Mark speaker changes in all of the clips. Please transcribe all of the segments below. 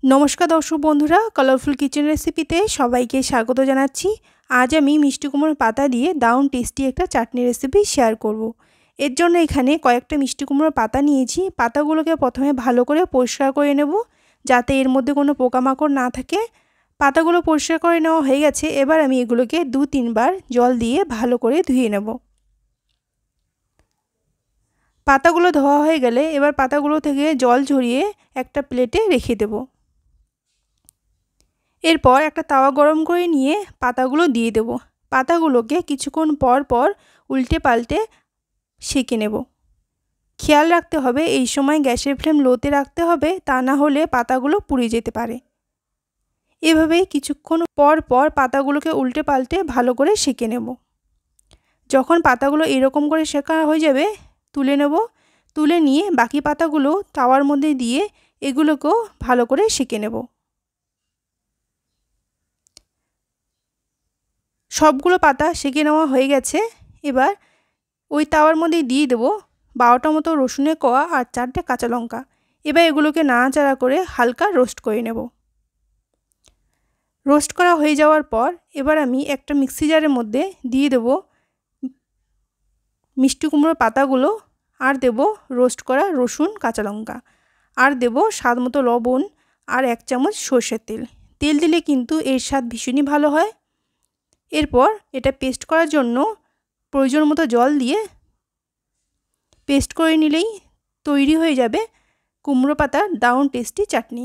Speaker 1: নমস্কার দর্শক বন্ধুরা, কালারফুল কিচেন রেসিপিতে সবাইকে স্বাগত জানাচ্ছি। আজ আমি মিষ্টি কুমড়োর পাতা দিয়ে দারুণ টেস্টি একটা চাটনি রেসিপি শেয়ার করব। এর জন্য এখানে কয়েকটা মিষ্টি কুমড়োর পাতা নিয়েছি। পাতাগুলোকে প্রথমে ভালো করে পরিষ্কার করে নেব, যাতে এর মধ্যে কোনো পোকামাকড় না থাকে। পাতাগুলো পরিষ্কার করে নেওয়া হয়ে গেছে। এবার আমি এগুলোকে 2-3 বার জল দিয়ে ভালো করে ধুয়ে নেব। পাতাগুলো ধোয়া হয়ে গেলে এবার পাতাগুলো থেকে জল ঝরিয়ে একটা প্লেটে রেখে দেব। এরপর একটা তাওয়া গরম করে নিয়ে পাতাগুলো দিয়ে দেব। পাতাগুলোকে কিছুক্ষণ পর পর উল্টে পাল্টে সেঁকে নেব। খেয়াল রাখতে হবে এই সময় গ্যাসের ফ্লেম লোতে রাখতে হবে, তা না হলে পাতাগুলো পুড়ে যেতে পারে। এভাবেই কিছুক্ষণ পর পর পাতাগুলোকে উল্টে পাল্টে ভালো করে সেঁকে নেব। যখন পাতাগুলো এরকম করে সেঁকা হয়ে যাবে তুলে নেব। তুলে নিয়ে বাকি পাতাগুলো তাওয়ার মধ্যে দিয়ে এগুলোকেও ভালো করে সেঁকে নেব। সবগুলো পাতা সেঁকে নেওয়া হয়ে গেছে। এবার ওই তাওয়ার মধ্যে দিয়ে দেবো 12টা মতো রসুনের কোয়া আর 4টে কাঁচা লঙ্কা। এবার এগুলোকে নাড়াচাড়া করে হালকা রোস্ট করে নেব। রোস্ট করা হয়ে যাওয়ার পর এবার আমি একটা মিক্সি জারের মধ্যে দিয়ে দেবো মিষ্টি কুমড়োর পাতাগুলো, আর দেবো রোস্ট করা রসুন কাঁচা লঙ্কা, আর দেবো স্বাদ মতো লবণ আর 1 চামচ সরষের তেল। তেল দিলে কিন্তু এর স্বাদ ভীষণই ভালো হয়। এরপর এটা পেস্ট করার জন্য প্রয়োজন মতো জল দিয়ে পেস্ট করে নিলেই তৈরি হয়ে যাবে কুমড়ো পাতার দারুণ টেস্টি চাটনি।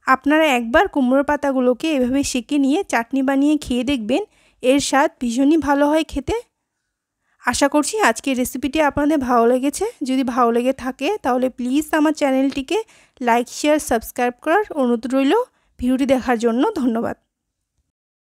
Speaker 1: আপনারা একবার কুমড়ো পাতাগুলোকে এভাবে সেঁকে নিয়ে চাটনি বানিয়ে খেয়ে দেখবেন, এর স্বাদ ভীষণই ভালো হয় খেতে। আশা করছি আজকের রেসিপিটি আপনাদের ভালো লেগেছে। যদি ভালো লেগে থাকে তাহলে প্লিজ আমার চ্যানেলটিকে লাইক, শেয়ার, সাবস্ক্রাইব করার অনুরোধ রইল। ভিডিওটি দেখার জন্য ধন্যবাদ।